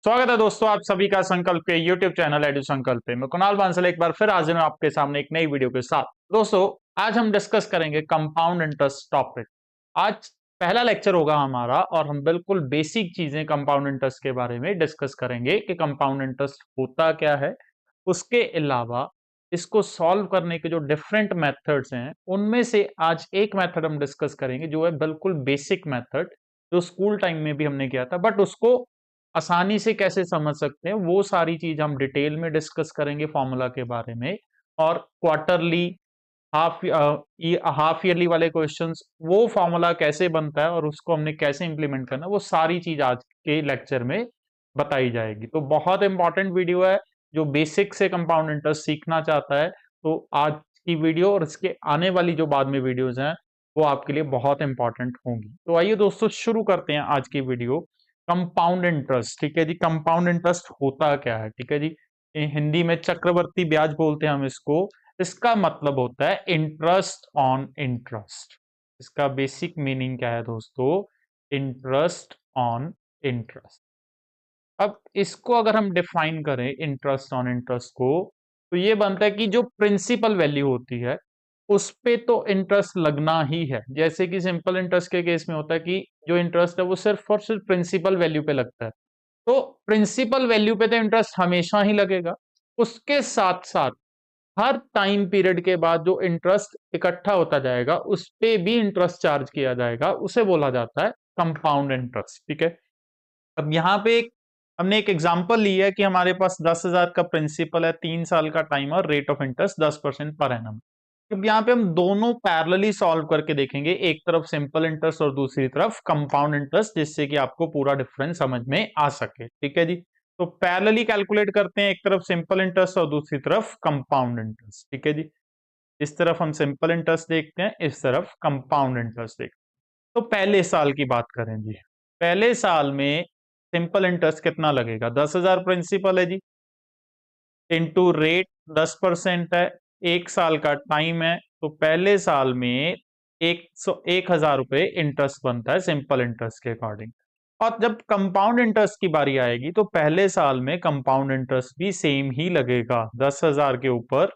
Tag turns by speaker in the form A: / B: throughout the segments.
A: स्वागत है दोस्तों आप सभी का संकल्प के YouTube चैनल एडु संकल्प पे। मैं कुणाल बांसल एक बार फिर हाजिर हूं आपके सामने एक नई वीडियो के साथ। दोस्तों आज हम डिस्कस करेंगे कंपाउंड इंटरेस्ट टॉपिक। आज पहला लेक्चर होगा हमारा और हम बिल्कुल बेसिक चीजें कंपाउंड इंटरेस्ट के बारे में डिस्कस करेंगे कि कंपाउंड इंटरेस्ट होता क्या है। उसके अलावा इसको सॉल्व करने के जो डिफरेंट मेथड्स हैं उनमें से आज एक मेथड हम डिस्कस करेंगे जो है बिल्कुल बेसिक मेथड, जो स्कूल टाइम में भी हमने किया था बट उसको आसानी से कैसे समझ सकते हैं वो सारी चीज हम डिटेल में डिस्कस करेंगे फॉर्मूला के बारे में। और क्वार्टरली हाफ ईयरली वाले क्वेश्चंस वो फॉर्मूला कैसे बनता है और उसको हमने कैसे इंप्लीमेंट करना है वो सारी चीज आज के लेक्चर में बताई जाएगी। तो बहुत इंपॉर्टेंट वीडियो है। जो बेसिक से कंपाउंड इंटरेस्ट सीखना चाहता है तो आज की वीडियो और इसके आने वाली जो बाद में वीडियोज हैं वो आपके लिए बहुत इंपॉर्टेंट होंगी। तो आइए दोस्तों शुरू करते हैं आज की वीडियो। कंपाउंड इंटरेस्ट, ठीक है जी। कंपाउंड इंटरेस्ट होता क्या है, ठीक है जी। हिंदी में चक्रवर्ती ब्याज बोलते हैं हम इसको। इसका मतलब होता है इंटरेस्ट ऑन इंटरेस्ट। इसका बेसिक मीनिंग क्या है दोस्तों? Interest on interest. अब इसको अगर हम डिफाइन करें इंटरेस्ट ऑन इंटरेस्ट को, तो ये बनता है कि जो प्रिंसिपल वैल्यू होती है उस पे तो इंटरेस्ट लगना ही है। जैसे कि सिंपल इंटरेस्ट के केस में होता है कि जो इंटरेस्ट है वो सिर्फ और सिर्फ प्रिंसिपल वैल्यू पे लगता है। तो प्रिंसिपल वैल्यू पे तो इंटरेस्ट हमेशा ही लगेगा। उसके साथ साथ हर टाइम पीरियड के बाद जो इंटरेस्ट इकट्ठा होता जाएगा उस पे भी इंटरेस्ट चार्ज किया जाएगा, उसे बोला जाता है कंपाउंड इंटरेस्ट, ठीक है। अब यहाँ पे हमने एक एग्जांपल लिया है कि हमारे पास 10,000 का प्रिंसिपल है, 3 साल का टाइम और rate of interest 10% per annum. अब यहाँ पे हम दोनों पैरेलली सॉल्व करके देखेंगे, एक तरफ सिंपल इंटरेस्ट और दूसरी तरफ कंपाउंड इंटरेस्ट, जिससे कि आपको पूरा डिफरेंस समझ में आ सके, ठीक है जी। तो पैरेलली कैलकुलेट करते हैं, एक तरफ सिंपल इंटरेस्ट और दूसरी तरफ कंपाउंड इंटरेस्ट, ठीक है जी। इस तरफ हम सिंपल इंटरेस्ट देखते हैं, इस तरफ कंपाउंड इंटरेस्ट देखते हैं। तो पहले साल की बात करें जी। पहले साल में सिंपल इंटरेस्ट कितना लगेगा? 10,000 प्रिंसिपल है जी, इंटू रेट 10% है, 1 साल का टाइम है, तो पहले साल में 1,000 रुपए इंटरेस्ट बनता है सिंपल इंटरेस्ट के अकॉर्डिंग। और जब कंपाउंड इंटरेस्ट की बारी आएगी तो पहले साल में कंपाउंड इंटरेस्ट भी सेम ही लगेगा, 10,000 के ऊपर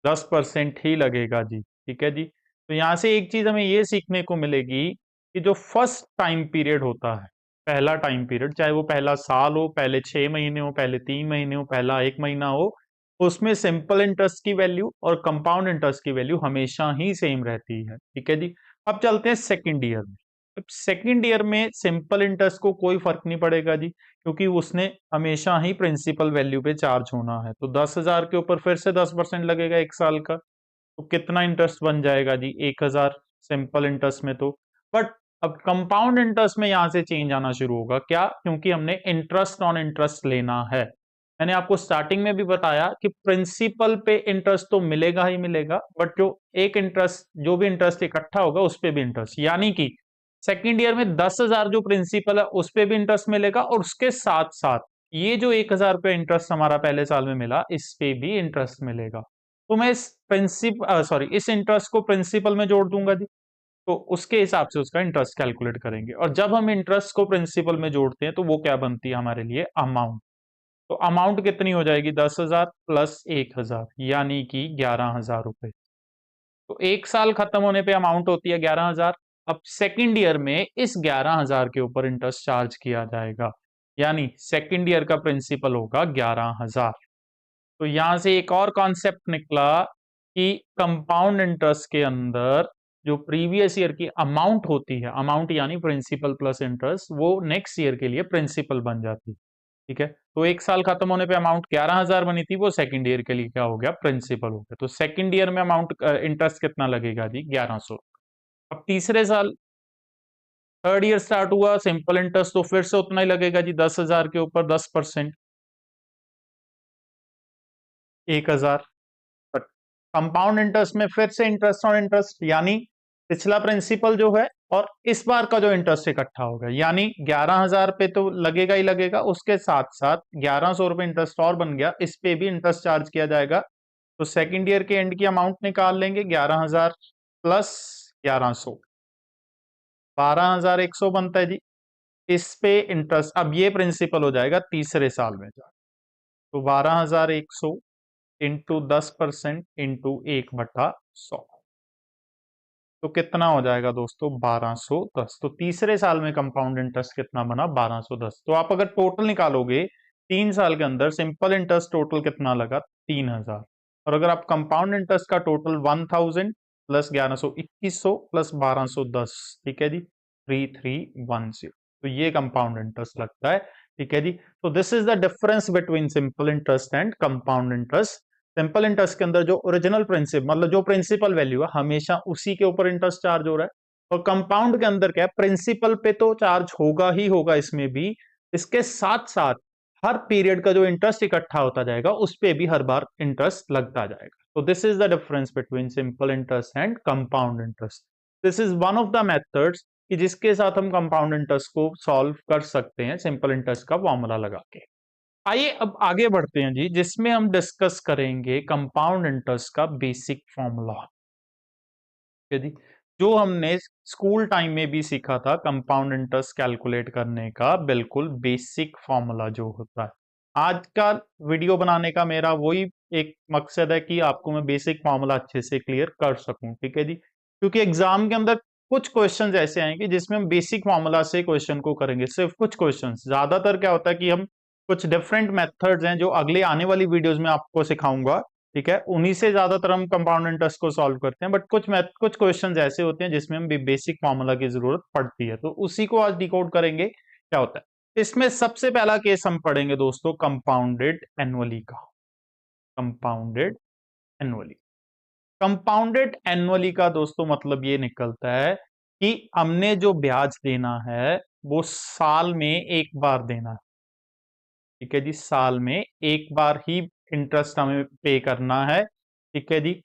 A: 10% ही लगेगा जी, ठीक है जी। तो यहां से एक चीज हमें ये सीखने को मिलेगी कि जो फर्स्ट टाइम पीरियड होता है, पहला टाइम पीरियड, चाहे वो पहला साल हो, पहले 6 महीने हो, पहले 3 महीने हो, पहला 1 महीना हो, उसमें सिंपल इंटरेस्ट की वैल्यू और कंपाउंड इंटरेस्ट की वैल्यू हमेशा ही सेम रहती है, ठीक है जी। अब चलते हैं सेकेंड ईयर में। अब सेकेंड ईयर में सिंपल इंटरेस्ट को कोई फर्क नहीं पड़ेगा जी, क्योंकि उसने हमेशा ही प्रिंसिपल वैल्यू पे चार्ज होना है। तो 10,000 के ऊपर फिर से 10% लगेगा 1 साल का, तो कितना इंटरेस्ट बन जाएगा जी? 1,000 सिंपल इंटरेस्ट में। तो बट अब कंपाउंड इंटरेस्ट में यहां से चेंज आना शुरू होगा, क्या? क्योंकि हमने इंटरेस्ट ऑन इंटरेस्ट लेना है। मैंने आपको स्टार्टिंग में भी बताया कि प्रिंसिपल पे इंटरेस्ट तो मिलेगा ही मिलेगा, बट जो एक इंटरेस्ट, जो भी इंटरेस्ट इकट्ठा होगा उस पे भी इंटरेस्ट, यानी कि सेकेंड ईयर में 10,000 जो प्रिंसिपल है उस पे भी इंटरेस्ट मिलेगा और उसके साथ साथ ये जो 1,000 रुपये इंटरेस्ट हमारा पहले साल में मिला इस पे भी इंटरेस्ट मिलेगा। तो मैं इस इंटरेस्ट को प्रिंसिपल में जोड़ दूंगा जी, तो उसके हिसाब से उसका इंटरेस्ट कैलकुलेट करेंगे। और जब हम इंटरेस्ट को प्रिंसिपल में जोड़ते हैं तो वो क्या बनती है हमारे लिए? अमाउंट। तो अमाउंट कितनी हो जाएगी? 10,000 प्लस 1,000 यानी कि 11,000 रुपए। तो 1 साल खत्म होने पे अमाउंट होती है 11,000। अब सेकेंड ईयर में इस 11,000 के ऊपर इंटरेस्ट चार्ज किया जाएगा, यानी सेकेंड ईयर का प्रिंसिपल होगा 11,000। तो यहां से एक और कॉन्सेप्ट निकला कि कंपाउंड इंटरेस्ट के अंदर जो प्रीवियस ईयर की अमाउंट होती है, अमाउंट यानी प्रिंसिपल प्लस इंटरेस्ट, वो नेक्स्ट ईयर के लिए प्रिंसिपल बन जाती है, ठीक है। तो 1 साल खत्म होने पे अमाउंट 11,000 बनी थी, वो सेकंड ईयर के लिए क्या हो गया? प्रिंसिपल हो गया। तो सेकंड ईयर में अमाउंट इंटरेस्ट कितना लगेगा जी? 1,100। अब तीसरे साल थर्ड ईयर स्टार्ट हुआ, सिंपल इंटरेस्ट तो फिर से उतना ही लगेगा जी, 10,000 के ऊपर 10%, 1,000। बट कंपाउंड इंटरेस्ट में फिर से इंटरेस्ट ऑन इंटरेस्ट, यानी पिछला प्रिंसिपल जो है और इस बार का जो इंटरेस्ट इकट्ठा होगा, यानी 11,000 पे तो लगेगा ही लगेगा, उसके साथ साथ 1,100 रुपए इंटरेस्ट और बन गया, इस पे भी इंटरेस्ट चार्ज किया जाएगा। तो सेकेंड ईयर के एंड की अमाउंट निकाल लेंगे, 11,000 प्लस 1,100, 12,100 बनता है जी। इस पे इंटरेस्ट, अब ये प्रिंसिपल हो जाएगा तीसरे साल में जाकर, तो 12,100 इंटू 10% इंटू 1/100, तो कितना हो जाएगा दोस्तों 1210। तो तीसरे साल में कंपाउंड इंटरेस्ट कितना बना 1210। तो आप अगर टोटल निकालोगे 3 साल के अंदर सिंपल इंटरेस्ट टोटल कितना लगा 3000, और अगर आप कंपाउंड इंटरेस्ट का टोटल 1000 प्लस 1100 2100 प्लस 1210, ठीक है जी 3310, तो ये कंपाउंड इंटरेस्ट लगता है। ठीक है जी, तो this is the difference between simple interest and compound interest. Simple interest के अंदर जो ओरिजिनल प्रिंसिपल मतलब जो प्रिंसिपल वैल्यू है हमेशा उसी के ऊपर इंटरेस्ट चार्ज हो रहा है, और कंपाउंड के अंदर क्या है प्रिंसिपल पे तो चार्ज होगा ही होगा, इसमें भी इसके साथ साथ हर पीरियड का जो इंटरेस्ट इकट्ठा होता जाएगा उस पे भी हर बार इंटरेस्ट लगता जाएगा। तो this is the difference between simple interest and compound interest. This is one of the methods कि जिसके साथ हम कंपाउंड इंटरेस्ट को सॉल्व कर सकते हैं सिंपल इंटरेस्ट का फॉर्मूला लगा के। आइए अब आगे बढ़ते हैं जी, जिसमें हम डिस्कस करेंगे कंपाउंड इंटरेस्ट का बेसिक फॉर्मूला। जी, जो हमने स्कूल टाइम में भी सीखा था कंपाउंड इंटरेस्ट कैलकुलेट करने का बिल्कुल बेसिक फॉर्मूला जो होता है। आज का वीडियो बनाने का मेरा वही एक मकसद है कि आपको मैं बेसिक फॉर्मूला अच्छे से क्लियर कर सकूं, ठीक है जी, क्योंकि एग्जाम के अंदर कुछ क्वेश्चंस ऐसे आएंगे जिसमें हम बेसिक फॉर्मूला से क्वेश्चन को करेंगे, सिर्फ कुछ क्वेश्चंस। ज्यादातर क्या होता है कि हम कुछ डिफरेंट मेथड्स हैं जो अगले आने वाली वीडियोस में आपको सिखाऊंगा, ठीक है, उन्हीं से ज्यादातर हम कंपाउंड इंटरेस्ट को सॉल्व करते हैं, बट कुछ क्वेश्चंस ऐसे होते हैं जिसमें हम बेसिक फॉर्मूला की जरूरत पड़ती है, तो उसी को आज डिकोड करेंगे। क्या होता है इसमें सबसे पहला केस हम पढ़ेंगे दोस्तों कंपाउंडेड एनुअली का। कंपाउंडेड एनुअली, कंपाउंडेड एनुअली का दोस्तों मतलब ये निकलता है कि हमने जो ब्याज देना है वो साल में एक बार देना है, ठीक है जी, साल में एक बार ही इंटरेस्ट हमें पे करना है, ठीक है जी,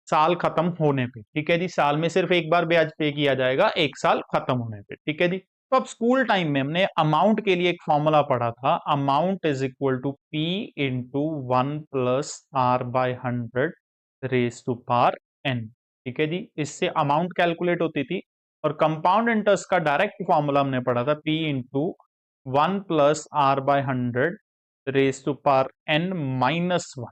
A: साल खत्म होने पे, ठीक है जी, साल में सिर्फ एक बार ब्याज पे किया जाएगा एक साल खत्म होने पे, ठीक है जी। तो अब स्कूल टाइम में हमने अमाउंट के लिए एक फॉर्मूला पढ़ा था, amount is equal to P into 1 + r/100 raise to power n, ठीक है जी, इससे अमाउंट कैलकुलेट होती थी। और कंपाउंड इंटरेस्ट का डायरेक्ट फॉर्मूला हमने पढ़ा था p into 1 + r/100 raise to power n-1,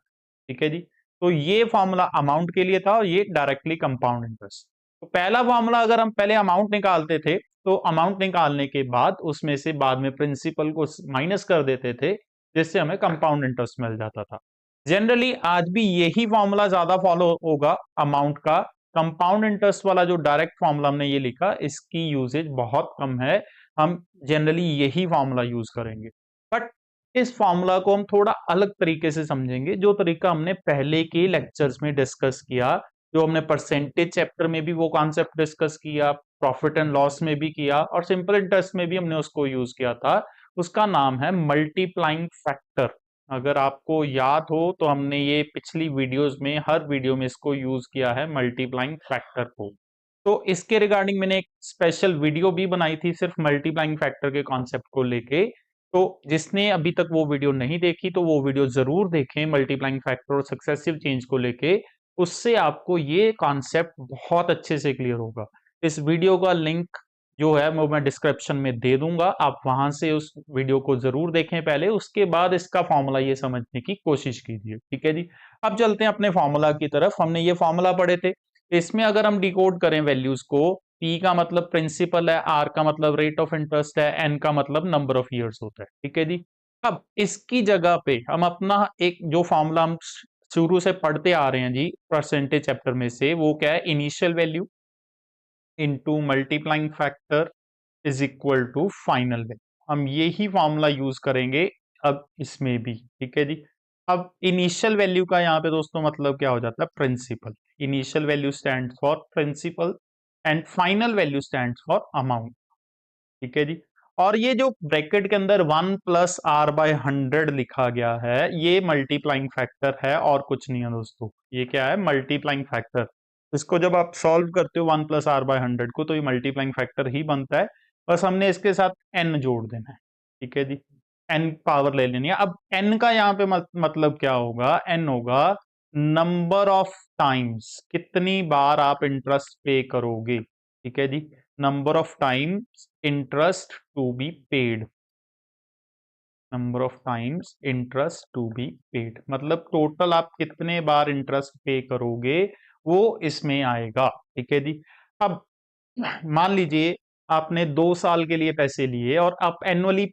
A: ठीक है जी। तो ये फॉर्मूला अमाउंट के लिए था और ये डायरेक्टली कंपाउंड इंटरेस्ट। तो पहला फॉर्मूला अगर हम पहले अमाउंट निकालते थे तो अमाउंट निकालने के बाद उसमें से बाद में प्रिंसिपल को माइनस कर देते थे, जिससे हमें कंपाउंड इंटरेस्ट मिल जाता था। जनरली आज भी यही फॉर्मूला ज्यादा फॉलो होगा अमाउंट का। कंपाउंड इंटरेस्ट वाला जो डायरेक्ट फॉर्मूला हमने ये लिखा इसकी यूजेज बहुत कम है, हम जनरली यही फॉर्मूला यूज करेंगे। बट इस फॉर्मूला को हम थोड़ा अलग तरीके से समझेंगे, जो तरीका हमने पहले के लेक्चर्स में डिस्कस किया, जो हमने परसेंटेज चैप्टर में भी वो कॉन्सेप्ट डिस्कस किया, प्रॉफिट एंड लॉस में भी किया, और सिंपल इंटरेस्ट में भी हमने उसको यूज किया था। उसका नाम है मल्टीप्लाइंग फैक्टर। अगर आपको याद हो तो हमने ये पिछली वीडियोस में हर वीडियो में इसको यूज किया है मल्टीप्लाइंग फैक्टर को। तो इसके रिगार्डिंग मैंने एक स्पेशल वीडियो भी बनाई थी सिर्फ मल्टीप्लाइंग फैक्टर के कॉन्सेप्ट को लेके, तो जिसने अभी तक वो वीडियो नहीं देखी तो वो वीडियो जरूर देखें मल्टीप्लाइंग फैक्टर और सक्सेसिव चेंज को लेके, उससे आपको ये कॉन्सेप्ट बहुत अच्छे से क्लियर होगा। इस वीडियो का लिंक जो है वो मैं डिस्क्रिप्शन में दे दूंगा, आप वहां से उस वीडियो को जरूर देखें पहले, उसके बाद इसका फॉर्मूला ये समझने की कोशिश कीजिए, ठीक है जी। अब चलते हैं अपने फॉर्मूला की तरफ। हमने ये फॉर्मूला पढ़े थे, इसमें अगर हम डिकोड करें वैल्यूज को, P का मतलब प्रिंसिपल है, R का मतलब रेट ऑफ इंटरेस्ट है, N का मतलब नंबर ऑफ ईयर्स होता है, ठीक है जी। अब इसकी जगह पे हम अपना एक जो फॉर्मूला हम शुरू से पढ़ते आ रहे हैं जी परसेंटेज चैप्टर में से, वो क्या है initial value into multiplying factor is equal to final value. हम यही फॉर्मूला यूज करेंगे अब इसमें भी, ठीक है जी। अब इनिशियल वैल्यू का यहाँ पे दोस्तों मतलब क्या हो जाता है principal, initial value stand for principal and final value stand for amount, ठीक है जी। और ये जो ब्रैकेट के अंदर 1 + r/100 लिखा गया है ये मल्टीप्लाइंग फैक्टर है और कुछ नहीं है दोस्तों, ये क्या है मल्टीप्लाइंग फैक्टर। इसको जब आप सॉल्व करते हो 1 + r/100 को तो ये मल्टीप्लाइंग फैक्टर ही बनता है, बस हमने इसके साथ n जोड़ देना है, ठीक है जी, n पावर ले लेनी है। अब n का यहाँ पे मतलब क्या होगा, n होगा नंबर ऑफ टाइम्स, कितनी बार आप इंटरेस्ट पे करोगे, ठीक है जी। Number of times interest to be paid, number of times interest to be paid मतलब टोटल आप कितने बार इंटरेस्ट पे करोगे वो इसमें आएगा। ठीक है जी। अब मान लीजिए आपने 2 साल के लिए पैसे लिए और आप एनुअली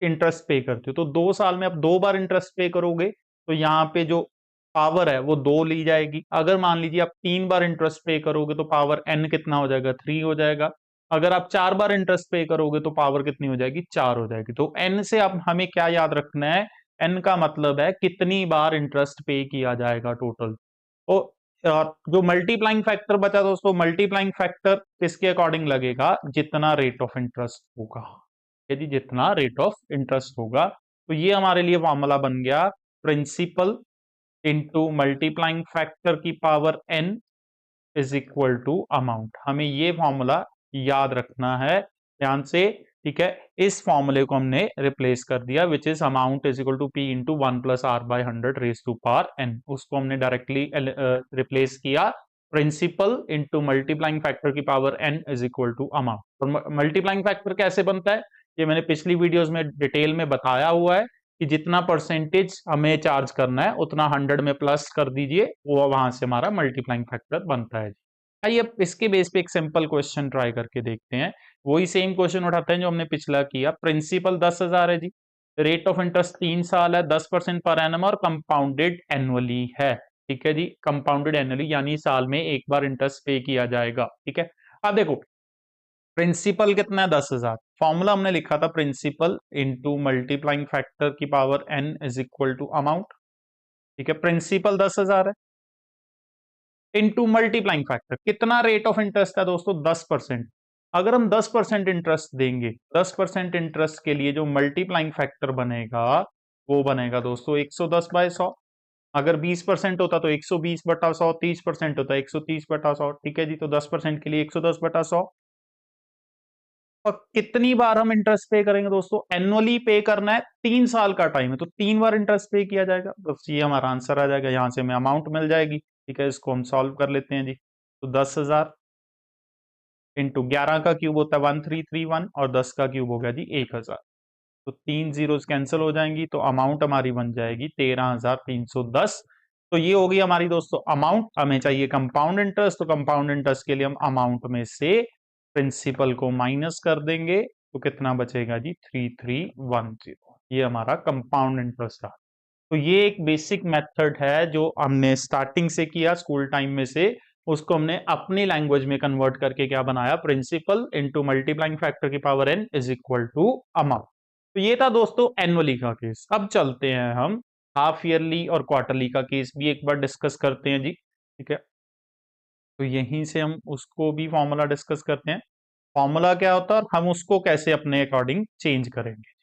A: इंटरेस्ट पे करते हो, तो 2 साल में आप 2 बार इंटरेस्ट पे करोगे, तो यहाँ पे जो पावर है वो 2 ली जाएगी। अगर मान लीजिए आप 3 बार इंटरेस्ट पे करोगे तो पावर एन कितना हो जाएगा, 3 हो जाएगा। अगर आप 4 बार इंटरेस्ट पे करोगे तो पावर कितनी हो जाएगी, 4 हो जाएगी। तो एन से अब हमें क्या याद रखना है, एन का मतलब है कितनी बार इंटरेस्ट पे किया जाएगा टोटल। तो जो मल्टीप्लाइंग फैक्टर बचा दोस्तों, मल्टीप्लाइंग फैक्टर किसके अकॉर्डिंग लगेगा, जितना रेट ऑफ इंटरेस्ट होगा। यदि जितना रेट ऑफ इंटरेस्ट होगा, तो ये हमारे लिए फॉर्मूला बन गया, प्रिंसिपल इंटू मल्टीप्लाइंग फैक्टर की power N is equal to amount. हमें ये फॉर्मूला याद रखना है ध्यान से। ठीक है, इस फॉर्मूले को हमने रिप्लेस कर दिया, which is amount is equal to P into 1+r/100 raise to power N. उसको हमने डायरेक्टली रिप्लेस किया, प्रिंसिपल इंटू मल्टीप्लाइंग फैक्टर की power N is equal to amount. और मल्टीप्लाइंग फैक्टर कैसे बनता है, ये मैंने पिछली वीडियोस में डिटेल में बताया हुआ है कि जितना परसेंटेज हमें चार्ज करना है उतना 100 में प्लस कर दीजिए, वो वहां से हमारा मल्टीप्लाइंग फैक्टर बनता है। आइए अब इसके बेस पे एक सिंपल क्वेश्चन ट्राई करके देखते हैं। वही सेम क्वेश्चन उठाते हैं जो हमने पिछला किया। प्रिंसिपल 10,000 है जी, रेट ऑफ इंटरेस्ट 3 साल है, 10% पर एनम और कंपाउंडेड एनुअली है। ठीक है जी, कंपाउंडेड एनुअली यानी साल में एक बार इंटरेस्ट पे किया जाएगा। ठीक है, अब देखो प्रिंसिपल कितना है, 10,000। फॉर्मूला हमने लिखा था प्रिंसिपल इंटू मल्टीप्लाइंग फैक्टर की power N is equal to amount. ठीक है, प्रिंसिपल 10,000 है इंटू मल्टीप्लाइंग फैक्टर, कितना रेट ऑफ इंटरेस्ट है दोस्तों, 10%। अगर हम 10% इंटरेस्ट देंगे, 10% इंटरेस्ट के लिए जो मल्टीप्लाइंग फैक्टर बनेगा वो बनेगा दोस्तों 110/100। अगर 20% होता तो 120/100, 30% होता 130/100। ठीक है जी, तो 10% के लिए 110/100। और कितनी बार हम इंटरेस्ट पे करेंगे दोस्तों, एनुअली पे करना है, 3 साल का टाइम है तो 3 बार इंटरेस्ट पे किया जाएगा। बस ये हमारा आंसर आ जाएगा, यहां से हमें अमाउंट मिल जाएगी। ठीक है, इसको हम सॉल्व कर लेते हैं जी। तो 10,000 इंटू 11 का क्यूब होता है 1331 और 10 का क्यूब हो गया जी 1,000। तो 3 जीरोस कैंसिल हो जाएंगी, तो अमाउंट हमारी बन जाएगी 13,310। तो ये होगी हमारी दोस्तों अमाउंट। हमें चाहिए कंपाउंड इंटरेस्ट, तो कंपाउंड इंटरेस्ट के लिए हम अमाउंट में से प्रिंसिपल को माइनस कर देंगे, तो कितना बचेगा जी 3310। ये हमारा कंपाउंड इंटरेस्ट था। तो ये एक बेसिक मेथड है जो हमने स्टार्टिंग से किया स्कूल टाइम में से, उसको हमने अपनी लैंग्वेज में कन्वर्ट करके क्या बनाया, प्रिंसिपल इंटू मल्टीप्लाइंग फैक्टर की power N is equal to amount. तो ये था दोस्तों एनुअली का केस। अब चलते हैं हम हाफ ईयरली और क्वार्टरली का केस भी एक बार डिस्कस करते हैं जी। ठीक है, तो यहीं से हम उसको भी फॉर्मूला डिस्कस करते हैं। फॉर्मूला क्या होता है और हम उसको कैसे अपने अकॉर्डिंग चेंज करेंगे।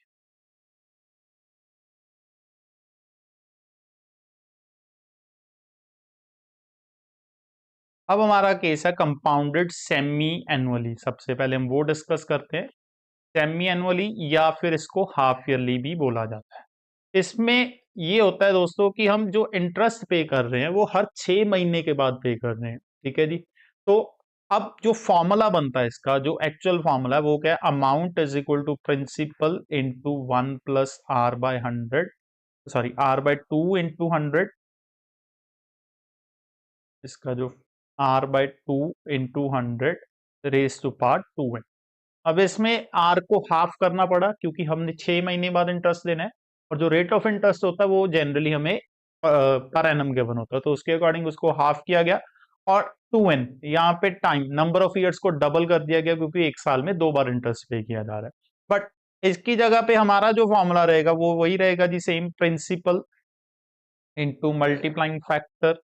A: अब हमारा केस है कंपाउंडेड सेमी एनुअली। सबसे पहले हम वो डिस्कस करते हैं, सेमी एनुअली या फिर इसको हाफ ईयरली भी बोला जाता है। इसमें ये होता है दोस्तों कि हम जो इंटरेस्ट पे कर रहे हैं वो हर 6 महीने के बाद पे कर रहे हैं। ठीक है जी, तो अब जो फॉर्मूला बनता है इसका, जो एक्चुअल फॉर्मूला है वो क्या है, amount is equal to principal into 1+r/100, sorry r/2 into 100। इसका जो r/2 into 100 raise to power 2 है। अब इसमें r को हाफ करना पड़ा क्योंकि हमने 6 महीने बाद इंटरेस्ट देना है, और जो रेट ऑफ इंटरेस्ट होता है वो जनरली हमें पर एनम गिवन होता है, तो उसके अकॉर्डिंग उसको हाफ किया गया। और 2n यहाँ पे टाइम नंबर ऑफ ईयर्स को डबल कर दिया गया क्योंकि एक साल में 2 बार इंटरेस्ट पे किया जा रहा है। बट इसकी जगह पे हमारा जो फॉर्मूला रहेगा वो वही रहेगा जी, same principal into multiplying factor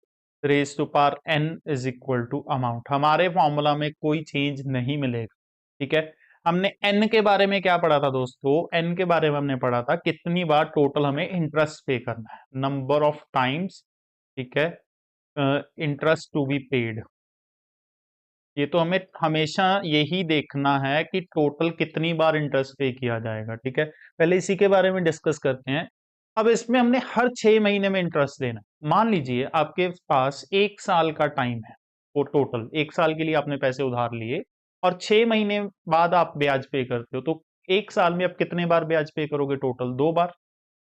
A: raise to power N is equal to amount. हमारे फॉर्मूला में कोई चेंज नहीं मिलेगा। ठीक है, हमने एन के बारे में क्या पढ़ा था दोस्तों, एन के बारे में हमने पढ़ा था कितनी बार टोटल हमें इंटरेस्ट पे करना है, नंबर ऑफ टाइम्स। ठीक है, इंटरेस्ट टू बी पेड। ये तो हमें हमेशा यही देखना है कि टोटल कितनी बार इंटरेस्ट पे किया जाएगा। ठीक है, पहले इसी के बारे में डिस्कस करते हैं। अब इसमें हमने हर 6 महीने में इंटरेस्ट देना है। मान लीजिए आपके पास 1 साल का टाइम है, वो टोटल 1 साल के लिए आपने पैसे उधार लिए, और 6 महीने बाद आप ब्याज पे करते हो, तो एक साल में आप कितने बार ब्याज पे करोगे? टोटल 2 बार,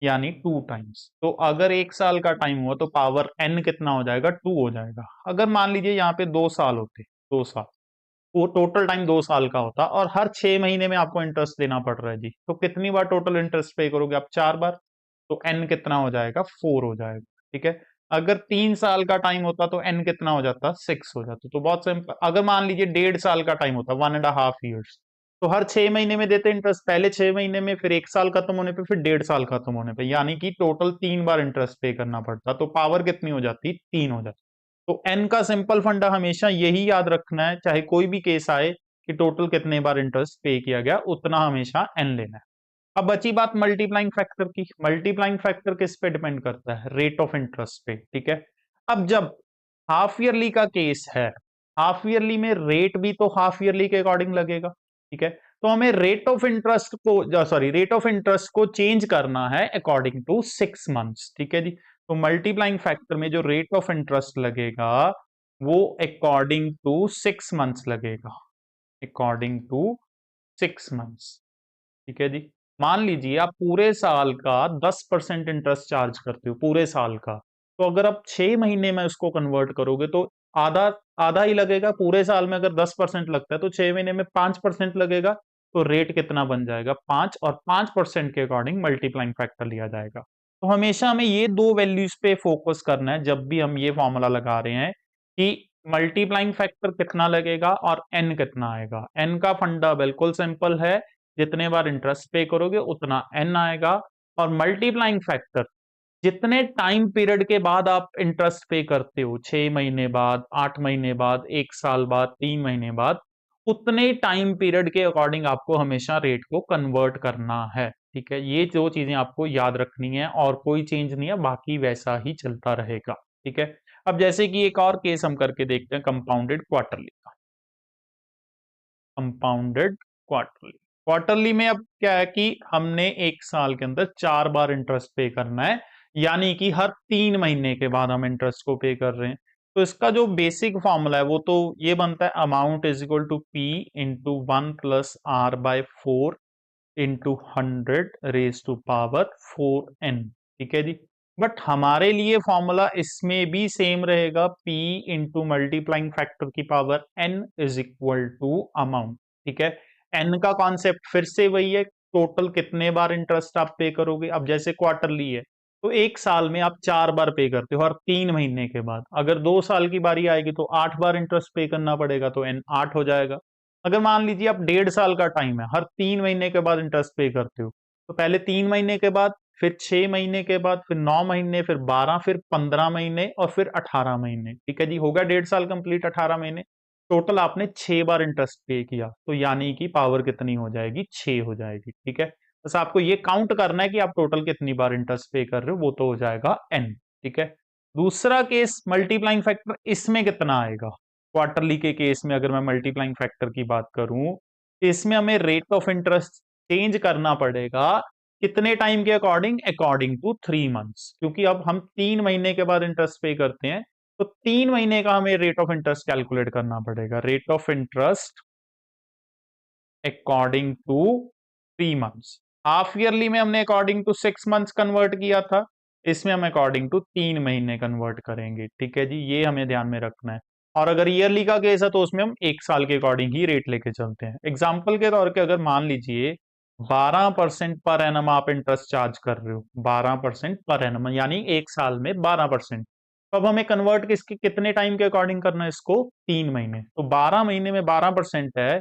A: यानी 2 टाइम्स। तो अगर एक साल का टाइम हुआ तो पावर एन कितना हो जाएगा? 2 हो जाएगा। अगर मान लीजिए यहाँ पे 2 साल होते, 2 साल, वो टोटल टाइम 2 साल का होता और हर 6 महीने में आपको इंटरेस्ट देना पड़ रहा है जी, तो कितनी बार टोटल इंटरेस्ट पे करोगे आप? 4 बार। तो एन कितना हो जाएगा? 4 हो जाएगा। ठीक है। अगर 3 साल का टाइम होता तो एन कितना हो जाता? 6 हो जाता। तो बहुत सिंपल। अगर मान लीजिए 1.5 साल का टाइम होता, 1.5 ईयर्स, तो हर 6 महीने में देते इंटरेस्ट, पहले 6 महीने में, फिर एक साल खत्म होने पे, फिर 1.5 साल खत्म होने पे, यानी कि टोटल 3 बार इंटरेस्ट पे करना पड़ता। तो पावर कितनी हो जाती? 3 हो जाती। तो एन का सिंपल फंडा हमेशा यही याद रखना है, चाहे कोई भी केस आए, कि टोटल कितने बार इंटरेस्ट पे किया गया, उतना हमेशा एन लेना है। अब बची बात मल्टीप्लाइंग फैक्टर की। मल्टीप्लाइंग फैक्टर किस पे डिपेंड करता है? रेट ऑफ इंटरेस्ट पे। ठीक है। अब जब हाफ ईयरली का केस है, हाफ ईयरली में रेट भी तो हाफ ईयरली के अकॉर्डिंग लगेगा। ठीक है। तो हमें रेट ऑफ इंटरेस्ट को चेंज करना है अकॉर्डिंग टू 6 मंथ्स। ठीक है जी। तो मल्टीप्लाइंग फैक्टर में जो रेट ऑफ इंटरेस्ट लगेगा वो अकॉर्डिंग टू 6 मंथ्स लगेगा, अकॉर्डिंग टू 6 मंथ्स। ठीक है जी। मान लीजिए आप पूरे साल का 10% इंटरेस्ट चार्ज करते हो, पूरे साल का, तो अगर आप 6 महीने में उसको कन्वर्ट करोगे तो आधा आधा ही लगेगा। पूरे साल में अगर 10% लगता है तो 6 महीने में 5% लगेगा। तो रेट कितना बन जाएगा? 5, और 5% के अकॉर्डिंग मल्टीप्लाइंग फैक्टर लिया जाएगा। तो हमेशा हमें ये दो वैल्यूज पे फोकस करना है जब भी हम ये फॉर्मूला लगा रहे हैं, कि मल्टीप्लाइंग फैक्टर कितना लगेगा और एन कितना आएगा। एन का फंडा बिल्कुल सिंपल है, जितने बार इंटरेस्ट पे करोगे उतना एन आएगा। और मल्टीप्लाइंग फैक्टर, जितने टाइम पीरियड के बाद आप इंटरेस्ट पे करते हो, 6 महीने बाद, 8 महीने बाद, एक साल बाद, 3 महीने बाद, उतने टाइम पीरियड के अकॉर्डिंग आपको हमेशा रेट को कन्वर्ट करना है। ठीक है। ये दो चीजें आपको याद रखनी है और कोई चेंज नहीं है, बाकी वैसा ही चलता रहेगा। ठीक है। अब जैसे कि एक और केस हम करके देखते हैं, कंपाउंडेड क्वार्टरली का। कंपाउंडेड क्वार्टरली, क्वार्टरली में अब क्या है कि हमने एक साल के अंदर 4 बार इंटरेस्ट पे करना है, यानी कि हर 3 महीने के बाद हम इंटरेस्ट को पे कर रहे हैं। तो इसका जो बेसिक फॉर्मूला है वो तो ये बनता है, amount is equal to P into 1 + r/4 into 100 raise to power 4n। ठीक है जी। बट हमारे लिए फॉर्मूला इसमें भी सेम रहेगा, p इंटू मल्टीप्लाइंग फैक्टर की power n is equal to amount. ठीक है। n का कॉन्सेप्ट फिर से वही है, टोटल कितने बार इंटरेस्ट आप पे करोगे। अब जैसे क्वार्टरली है तो एक साल में आप 4 बार पे करते हो हर 3 महीने के बाद। अगर 2 साल की बारी आएगी तो 8 बार इंटरेस्ट पे करना पड़ेगा, तो n 8 हो जाएगा। अगर मान लीजिए आप 1.5 साल का टाइम है, हर 3 महीने के बाद इंटरेस्ट पे करते हो, तो पहले 3 महीने के बाद, फिर 6 महीने के बाद, फिर 9 महीने, फिर 12, फिर 15 महीने, और फिर 18 महीने। ठीक है जी। होगा 1.5 साल कंप्लीट, 18 महीने। टोटल आपने 6 बार इंटरेस्ट पे किया, तो यानी कि पावर कितनी हो जाएगी? 6 हो जाएगी। ठीक है। बस आपको ये काउंट करना है कि आप टोटल कितनी बार इंटरेस्ट पे कर रहे हो, वो तो हो जाएगा n। ठीक है। दूसरा केस मल्टीप्लाइंग फैक्टर, इसमें कितना आएगा? क्वार्टरली के केस में अगर मैं मल्टीप्लाइंग फैक्टर की बात करूं, इसमें हमें रेट ऑफ इंटरेस्ट चेंज करना पड़ेगा, कितने टाइम के अकॉर्डिंग? अकॉर्डिंग टू 3 मंथ्स, क्योंकि अब हम 3 महीने के बाद इंटरेस्ट पे करते हैं, तो 3 महीने का हमें रेट ऑफ इंटरेस्ट कैलकुलेट करना पड़ेगा। Rate of interest according to 3 months. Half yearly में हमने अकॉर्डिंग टू 6 मंथ्स कन्वर्ट किया था, इसमें हम अकॉर्डिंग टू 3 महीने कन्वर्ट करेंगे। ठीक है जी। ये हमें ध्यान में रखना है। और अगर ईयरली का केस है तो उसमें हम एक साल के अकॉर्डिंग ही रेट लेके चलते हैं। एग्जाम्पल के तौर पे अगर मान लीजिए 12% पर एनम आप इंटरेस्ट चार्ज कर रहे हो, 12% पर एनम, यानी एक साल में 12%। तो अब हमें कन्वर्ट कितने टाइम के अकॉर्डिंग करना है इसको? 3 महीने। तो 12 महीने में 12% है,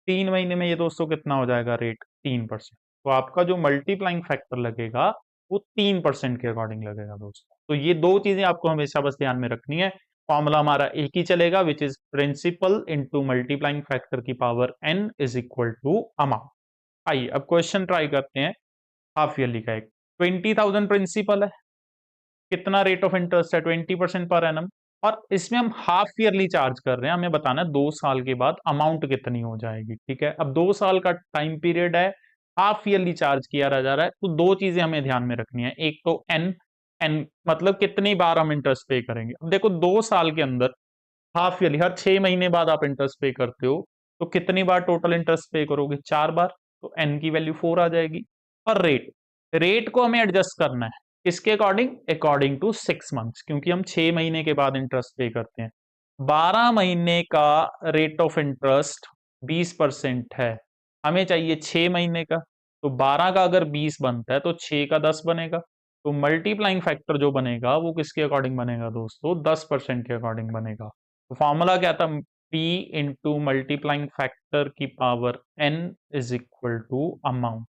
A: 3 महीने में ये दोस्तों कितना हो जाएगा रेट? 3%। तो आपका जो मल्टीप्लाइंग फैक्टर लगेगा वो 3% के अकॉर्डिंग लगेगा दोस्तों। तो ये दो चीजें आपको हमेशा बस ध्यान में रखनी है। फॉर्मूला हमारा एक ही चलेगा, which is principal into multiplying factor की power n is equal to amount. आइए अब क्वेश्चन ट्राई करते हैं। हाफ ईयरली का एक 20,000 प्रिंसिपल है, कितना रेट ऑफ इंटरेस्ट है? 20% पर एनम। और इसमें हम हाफ ईयरली चार्ज कर रहे हैं, हमें बताना है 2 साल के बाद अमाउंट कितनी हो जाएगी। ठीक है। अब 2 साल का टाइम पीरियड है, हाफ ईयरली चार्ज किया जा रहा है, तो दो चीजें हमें ध्यान में रखनी है। एक तो एन, एन मतलब कितनी बार हम इंटरेस्ट पे करेंगे। अब देखो 2 साल के अंदर हाफ ईयरली, हर 6 महीने बाद आप इंटरेस्ट पे करते हो, तो कितनी बार टोटल इंटरेस्ट पे करोगे? 4 बार। तो एन की वैल्यू 4 आ जाएगी। और रेट, रेट को हमें एडजस्ट करना है किसके अकॉर्डिंग? अकॉर्डिंग टू 6 मंथ्स, क्योंकि हम 6 महीने के बाद इंटरेस्ट पे करते हैं। 12 महीने का रेट ऑफ इंटरेस्ट 20% है, हमें चाहिए 6 महीने का। तो 12 का अगर 20 बनता है तो 6 का 10 बनेगा। तो मल्टीप्लाइंग फैक्टर जो बनेगा वो किसके अकॉर्डिंग बनेगा दोस्तों? 10% के अकॉर्डिंग बनेगा। तो फॉर्मूला क्या था? P इंटू मल्टीप्लाइंग फैक्टर की power n is equal to amount.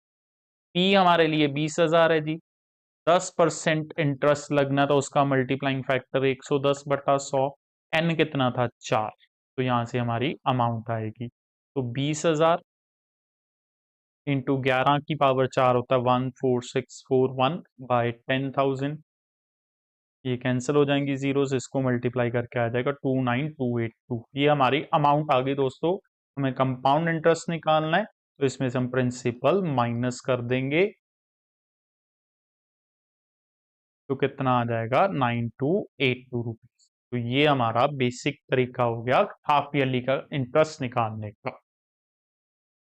A: P हमारे लिए 20,000 है जी। 10% इंटरेस्ट लगना था, उसका मल्टीप्लाइंग फैक्टर 110/100। n कितना था? 4। तो यहां से हमारी अमाउंट आएगी। तो 20,000 इंटू 11 की पावर 4 होता है 14641/10,000। ये कैंसिल हो जाएंगी जीरो, इसको मल्टीप्लाई करके आ जाएगा 29282। ये हमारी अमाउंट आ गई दोस्तों। हमें कंपाउंड इंटरेस्ट निकालना है, तो इसमें से हम प्रिंसिपल माइनस कर देंगे, तो कितना आ जाएगा? 9282 रुपीज। तो ये हमारा बेसिक तरीका हो गया हाफ ईयरली का इंटरेस्ट निकालने का।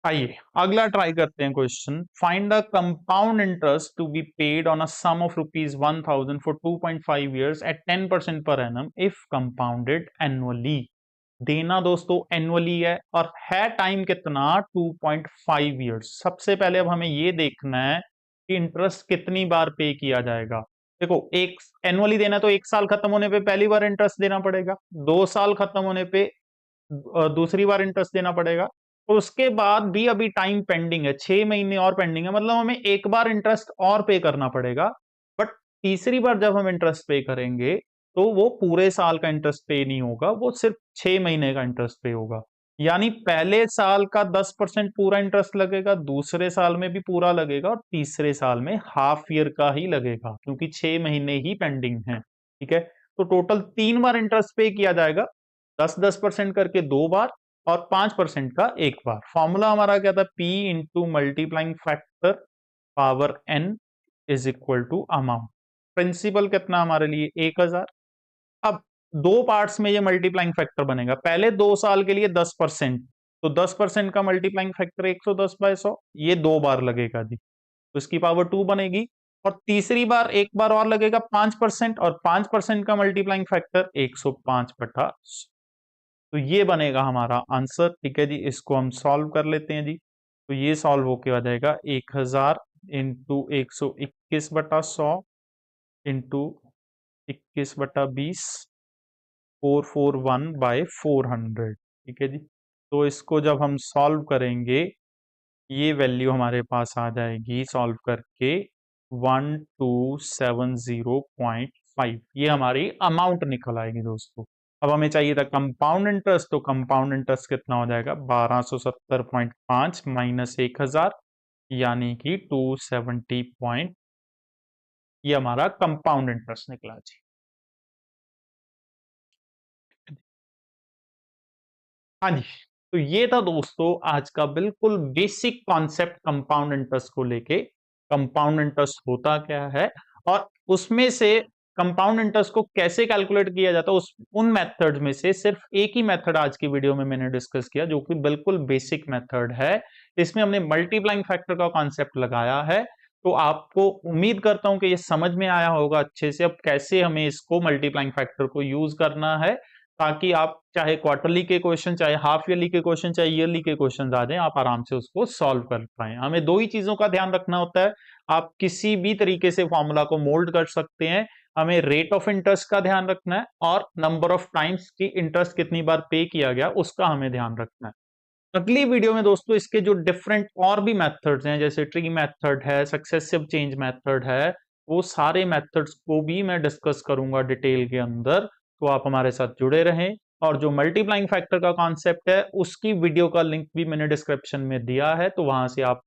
A: आइए अगला ट्राई करते हैं question. Find the compound interest to be paid on a sum of ₹1000 for 2.5 years at 10% per annum if compounded annually. देना दोस्तों एनुअली है और है टाइम कितना? 2.5 years। सबसे पहले अब हमें ये देखना है कि इंटरेस्ट कितनी बार पे किया जाएगा। देखो, एक एनुअली देना तो 1 साल खत्म होने पे पहली बार इंटरेस्ट देना पड़ेगा, 2 साल खत्म होने पे दूसरी बार इंटरेस्ट देना पड़ेगा। तो उसके बाद भी अभी टाइम पेंडिंग है, 6 महीने और पेंडिंग है, मतलब हमें एक बार इंटरेस्ट और पे करना पड़ेगा। बट तीसरी बार जब हम इंटरेस्ट पे करेंगे तो वो पूरे साल का इंटरेस्ट पे नहीं होगा, वो सिर्फ 6 महीने का इंटरेस्ट पे होगा। यानी पहले साल का 10% पूरा इंटरेस्ट लगेगा, दूसरे साल में भी पूरा लगेगा और तीसरे साल में हाफ ईयर का ही लगेगा, क्योंकि 6 महीने ही पेंडिंग है। ठीक है, तो टोटल 3 बार इंटरेस्ट पे किया जाएगा, 10-10% करके 2 बार और 5% का एक बार। फॉर्मूला हमारा क्या था? P into multiplying factor power n is equal to amount. Principal कितना हमारे लिए? 1000। अब दो पार्ट्स में ये मल्टीप्लाइंग फैक्टर बनेगा। पहले 2 साल के लिए 10%, तो 10% का मल्टीप्लाइंग फैक्टर 110/100, ये 2 बार लगेगा जी, तो इसकी पावर 2 बनेगी। और तीसरी बार एक बार और लगेगा 5%, और 5% का मल्टीप्लाइंग फैक्टर 105/100। तो ये बनेगा हमारा आंसर। ठीक है जी, इसको हम सॉल्व कर लेते हैं जी। तो ये सॉल्व होके आ जाएगा 1000 इंटू 121/100 इंटू 21/20, 441/400। ठीक है जी, तो इसको जब हम सॉल्व करेंगे, ये वैल्यू हमारे पास आ जाएगी सॉल्व करके 1270.5। ये हमारी अमाउंट निकल आएगी दोस्तों। अब हमें चाहिए था कंपाउंड इंटरेस्ट, तो कंपाउंड इंटरेस्ट कितना हो जाएगा? 1270.5 माइनस 1000, यानी कि 270 ये हमारा कंपाउंड इंटरेस्ट निकला जी। हाँ जी, तो ये था दोस्तों आज का बिल्कुल बेसिक कॉन्सेप्ट कंपाउंड इंटरेस्ट को लेके। कंपाउंड इंटरेस्ट होता क्या है और उसमें से कंपाउंड इंटरेस्ट को कैसे कैलकुलेट किया जाता है, उस उन मेथड में से सिर्फ एक ही मेथड आज की वीडियो में मैंने डिस्कस किया, जो कि बिल्कुल बेसिक मेथड है। इसमें हमने मल्टीप्लाइंग फैक्टर का कॉन्सेप्ट लगाया है। तो आपको उम्मीद करता हूं कि ये समझ में आया होगा अच्छे से, अब कैसे हमें इसको मल्टीप्लाइंग फैक्टर को यूज करना है, ताकि आप चाहे क्वार्टरली के क्वेश्चन, चाहे हाफ ईयरली के क्वेश्चन, चाहे ईयरली के क्वेश्चन आ जाए, आप आराम से उसको सॉल्व कर पाए। हमें दो ही चीजों का ध्यान रखना होता है। आप किसी भी तरीके से फॉर्मूला को मोल्ड कर सकते हैं, हमें रेट ऑफ इंटरेस्ट का ध्यान रखना है और नंबर ऑफ टाइम्स की इंटरेस्ट कितनी बार पे किया गया उसका हमें ध्यान रखना है। अगली वीडियो में दोस्तों इसके जो डिफरेंट और भी मेथड्स हैं, जैसे ट्री मेथड है, सक्सेसिव चेंज मेथड है, वो सारे मेथड्स को भी मैं डिस्कस करूंगा डिटेल के अंदर। तो आप हमारे साथ जुड़े रहें। और जो मल्टीप्लाइंग फैक्टर का कॉन्सेप्ट है उसकी वीडियो का लिंक भी मैंने डिस्क्रिप्शन में दिया है, तो वहां से आप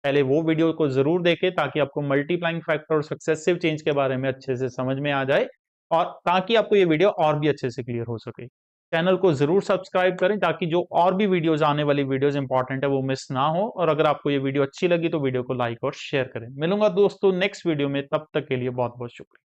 A: पहले वो वीडियो को जरूर देखें, ताकि आपको मल्टीप्लाइंग फैक्टर और सक्सेसिव चेंज के बारे में अच्छे से समझ में आ जाए, और ताकि आपको ये वीडियो और भी अच्छे से क्लियर हो सके। चैनल को जरूर सब्सक्राइब करें, ताकि जो और भी वीडियोस आने वाली वीडियोस इंपॉर्टेंट है वो मिस ना हो। और अगर आपको ये वीडियो अच्छी लगी तो वीडियो को लाइक और शेयर करें। मिलूंगा दोस्तों नेक्स्ट वीडियो में, तब तक के लिए बहुत बहुत शुक्रिया।